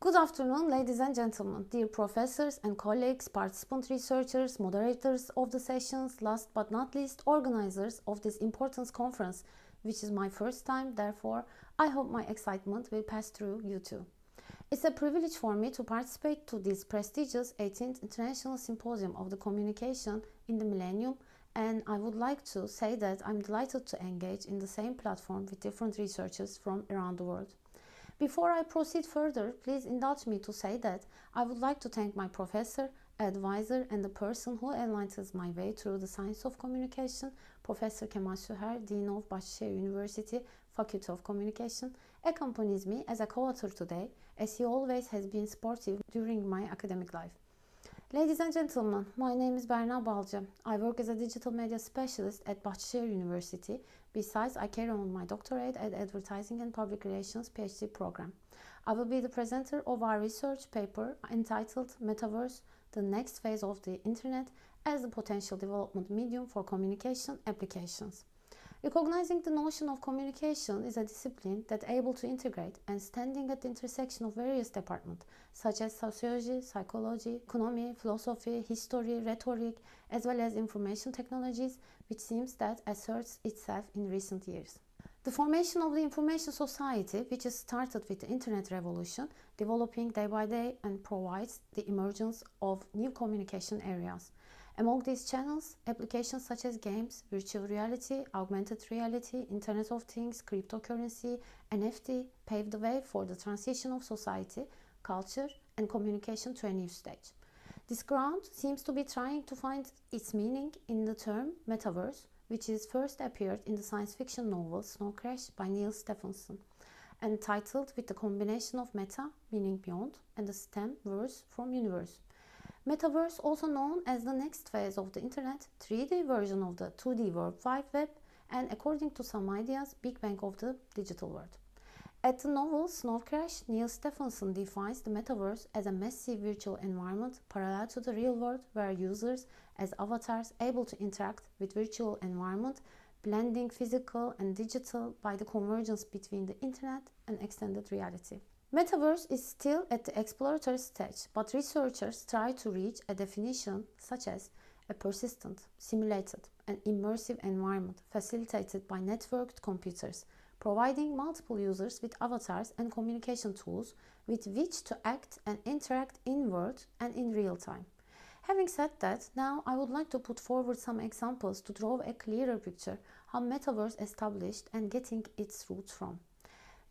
Good afternoon, ladies and gentlemen, dear professors and colleagues, participant researchers, moderators of the sessions, last but not least, organizers of this important conference, which is my first time, therefore, I hope my excitement will pass through you too. It's a privilege for me to participate to this prestigious 18th International Symposium of the Communication in the Millennium, and I would like to say that I'm delighted to engage in the same platform with different researchers from around the world. Before I proceed further, please indulge me to say that I would like to thank my professor, advisor, and the person who enlightens my way through the science of communication, Professor Kemal Süher, Dean of Bahçeşehir University, Faculty of Communication, accompanies me as a co-author today, as he always has been supportive during my academic life. Ladies and gentlemen, my name is Berna Balcı. I work as a digital media specialist at Bahçeşehir University. Besides, I carry on my doctorate at Advertising and Public Relations PhD program. I will be the presenter of our research paper entitled Metaverse, the next phase of the Internet as a potential development medium for communication applications. Recognizing the notion of communication is a discipline that is able to integrate and standing at the intersection of various departments such as sociology, psychology, economy, philosophy, history, rhetoric, as well as information technologies, which seems that asserts itself in recent years. The formation of the information society, which has started with the internet revolution, developing day by day and provides the emergence of new communication areas. Among these channels, applications such as games, virtual reality, augmented reality, Internet of Things, cryptocurrency, NFT paved the way for the transition of society, culture, and communication to a new stage. This ground seems to be trying to find its meaning in the term Metaverse, which is first appeared in the science fiction novel Snow Crash by Neil Stephenson, and titled with the combination of meta, meaning beyond, and the stem, verse, from universe. Metaverse, also known as the next phase of the Internet, 3D version of the 2D World Wide Web, and according to some ideas, Big Bang of the digital world. At the novel Snow Crash, Neil Stephenson defines the Metaverse as a massive virtual environment parallel to the real world where users as avatars able to interact with virtual environment, blending physical and digital by the convergence between the Internet and extended reality. Metaverse is still at the exploratory stage, but researchers try to reach a definition such as a persistent, simulated, and immersive environment facilitated by networked computers, providing multiple users with avatars and communication tools with which to act and interact in-world and in real time. Having said that, now I would like to put forward some examples to draw a clearer picture how Metaverse established and getting its roots from.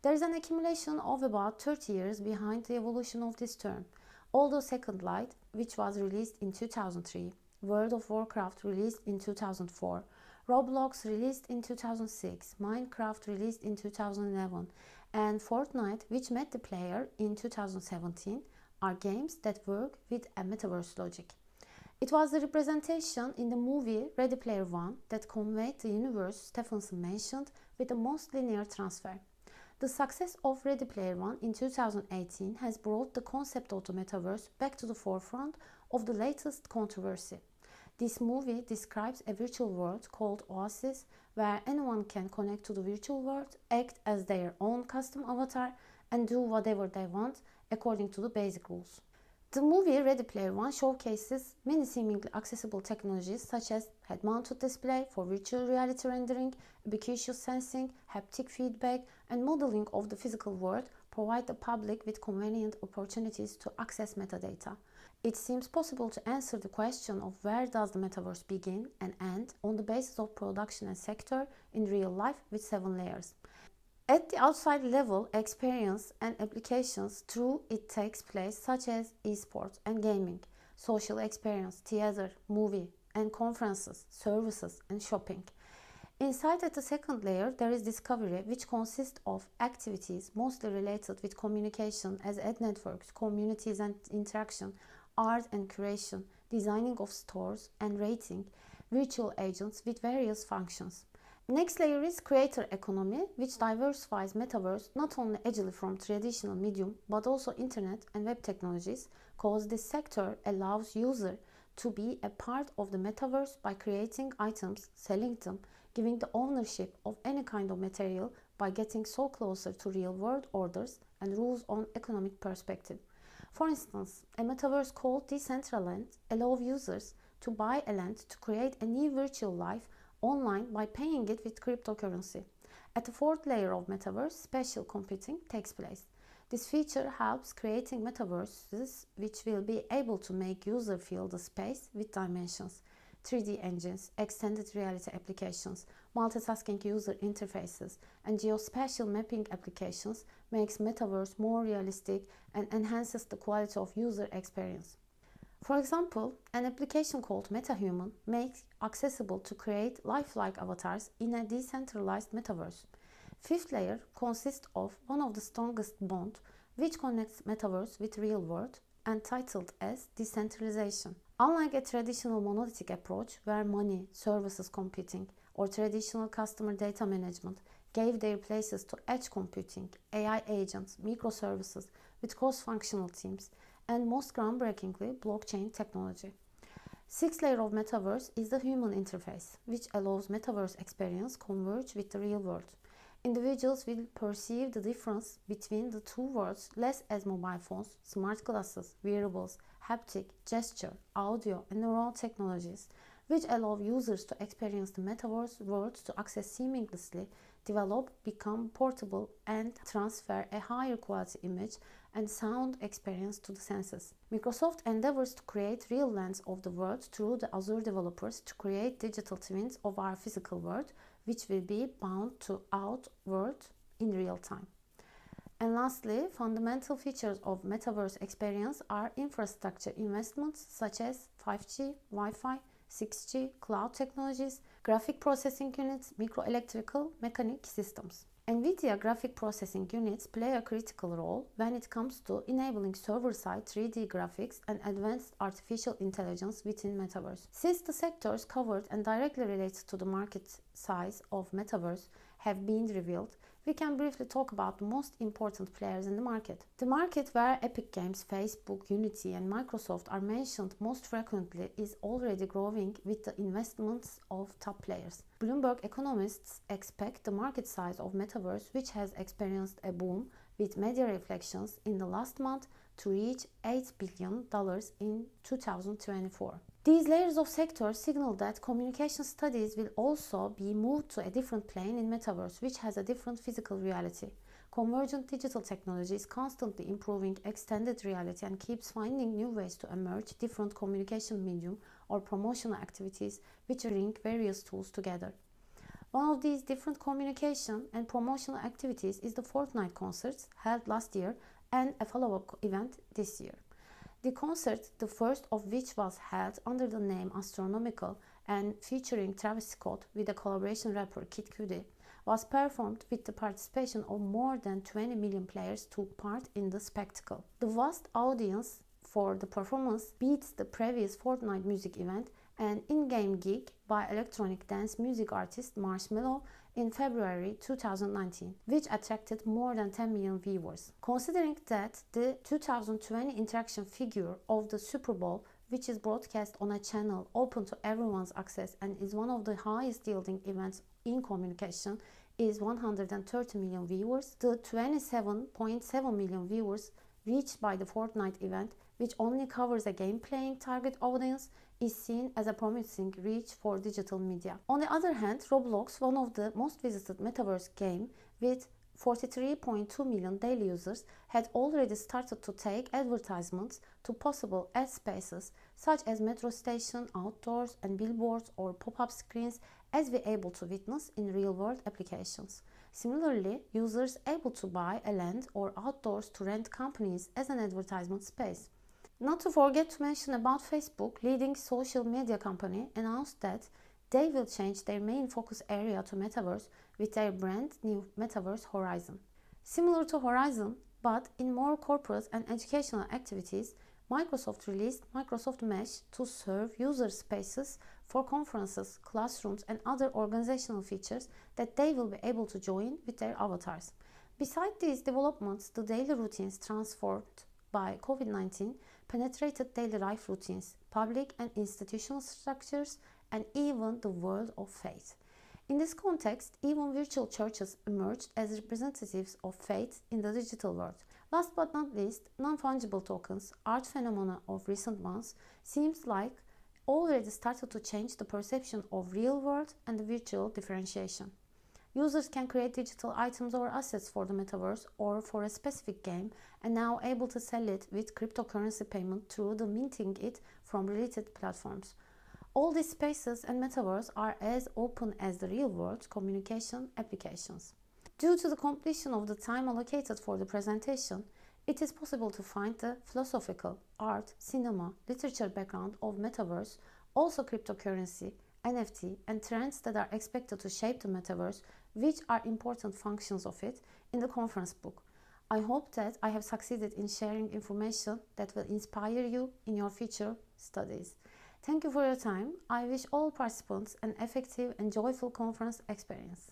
There is an accumulation of about 30 years behind the evolution of this term. Although Second Light, which was released in 2003, World of Warcraft released in 2004, Roblox released in 2006, Minecraft released in 2011, and Fortnite, which met the player in 2017, are games that work with a metaverse logic. It was the representation in the movie Ready Player One that conveyed the universe Stephenson mentioned with the most linear transfer. The success of Ready Player One in 2018 has brought the concept of the metaverse back to the forefront of the latest controversy. This movie describes a virtual world called Oasis, where anyone can connect to the virtual world, act as their own custom avatar, and do whatever they want according to the basic rules. The movie Ready Player One showcases many seemingly accessible technologies such as head-mounted display for virtual reality rendering, ubiquitous sensing, haptic feedback, and modeling of the physical world provide the public with convenient opportunities to access metadata. It seems possible to answer the question of where does the metaverse begin and end on the basis of production and sector in real life with 7 layers. At the outside level, experience and applications through it takes place such as esports and gaming, social experience, theater, movie and conferences, services and shopping. Inside at the second layer, there is discovery, which consists of activities mostly related with communication as ad networks, communities and interaction, art and curation, designing of stores and rating, virtual agents with various functions. Next layer is creator economy, which diversifies metaverse not only agilely from traditional medium but also internet and web technologies, cause this sector allows user to be a part of the metaverse by creating items, selling them, giving the ownership of any kind of material by getting so closer to real world orders and rules on economic perspective. For instance, a metaverse called Decentraland allows users to buy a land to create a new virtual life online by paying it with cryptocurrency. At the fourth layer of metaverse, spatial computing takes place. This feature helps creating metaverses which will be able to make user feel the space with dimensions. 3D engines, extended reality applications, multitasking user interfaces, and geospatial mapping applications makes metaverse more realistic and enhances the quality of user experience. For example, an application called MetaHuman makes accessible to create lifelike avatars in a decentralized metaverse. Fifth layer consists of one of the strongest bonds which connects metaverse with real world and titled as decentralization. Unlike a traditional monolithic approach where money, services computing, or traditional customer data management gave their places to edge computing, AI agents, microservices with cross-functional teams, and most groundbreakingly, blockchain technology. Sixth layer of metaverse is the human interface, which allows metaverse experience converge with the real world. Individuals will perceive the difference between the two worlds less as mobile phones, smart glasses, wearables, haptic, gesture, audio, and neural technologies, which allow users to experience the metaverse world to access seamlessly, develop, become portable, and transfer a higher quality image and sound experience to the senses. Microsoft endeavors to create real lands of the world through the Azure developers to create digital twins of our physical world, which will be bound to our world in real time. And lastly, fundamental features of metaverse experience are infrastructure investments such as 5G, Wi-Fi, 6G, cloud technologies, graphic processing units, microelectrical mechanic systems. NVIDIA graphic processing units play a critical role when it comes to enabling server-side 3D graphics and advanced artificial intelligence within metaverse. Since the sectors covered and directly related to the market size of metaverse have been revealed, we can briefly talk about the most important players in the market. The market where Epic Games, Facebook, Unity, and Microsoft are mentioned most frequently is already growing with the investments of top players. Bloomberg economists expect the market size of metaverse, which has experienced a boom with media reflections in the last month, to reach $8 billion in 2024. These layers of sectors signal that communication studies will also be moved to a different plane in metaverse, which has a different physical reality. Convergent digital technology is constantly improving extended reality and keeps finding new ways to emerge different communication medium or promotional activities which bring various tools together. One of these different communication and promotional activities is the Fortnite concerts held last year and a follow-up event this year. The concert, the first of which was held under the name Astronomical and featuring Travis Scott with a collaboration rapper Kid Cudi, was performed with the participation of more than 20 million players took part in the spectacle. The vast audience for the performance beats the previous Fortnite music event, an in-game gig by electronic dance music artist Marshmello in February 2019, which attracted more than 10 million viewers. Considering that the 2020 interaction figure of the Super Bowl, which is broadcast on a channel open to everyone's access and is one of the highest yielding events in communication, is 130 million viewers, the 27.7 million viewers reached by the Fortnite event, which only covers a game-playing target audience, is seen as a promising reach for digital media. On the other hand, Roblox, one of the most visited metaverse game with 43.2 million daily users, had already started to take advertisements to possible ad spaces such as metro station, outdoors, and billboards or pop-up screens, as we're able to witness in real-world applications. Similarly, users able to buy a land or outdoors to rent companies as an advertisement space. Not to forget to mention about Facebook, leading social media company, announced that they will change their main focus area to Metaverse with their brand new Metaverse Horizon. Similar to Horizon, but in more corporate and educational activities, Microsoft released Microsoft Mesh to serve user spaces for conferences, classrooms, and other organizational features that they will be able to join with their avatars. Besides these developments, the daily routines transformed by COVID-19 penetrated daily life routines, public and institutional structures, and even the world of faith. In this context, even virtual churches emerged as representatives of faith in the digital world. Last but not least, non-fungible tokens, art phenomena of recent months, seems like already started to change the perception of real world and the virtual differentiation. Users can create digital items or assets for the metaverse or for a specific game and now able to sell it with cryptocurrency payment through the minting it from related platforms. All these spaces and metaverse are as open as the real world communication applications. Due to the completion of the time allocated for the presentation, it is possible to find the philosophical, art, cinema, literature background of metaverse, also cryptocurrency, NFT, and trends that are expected to shape the metaverse, which are important functions of it, in the conference book. I hope that I have succeeded in sharing information that will inspire you in your future studies. Thank you for your time. I wish all participants an effective and joyful conference experience.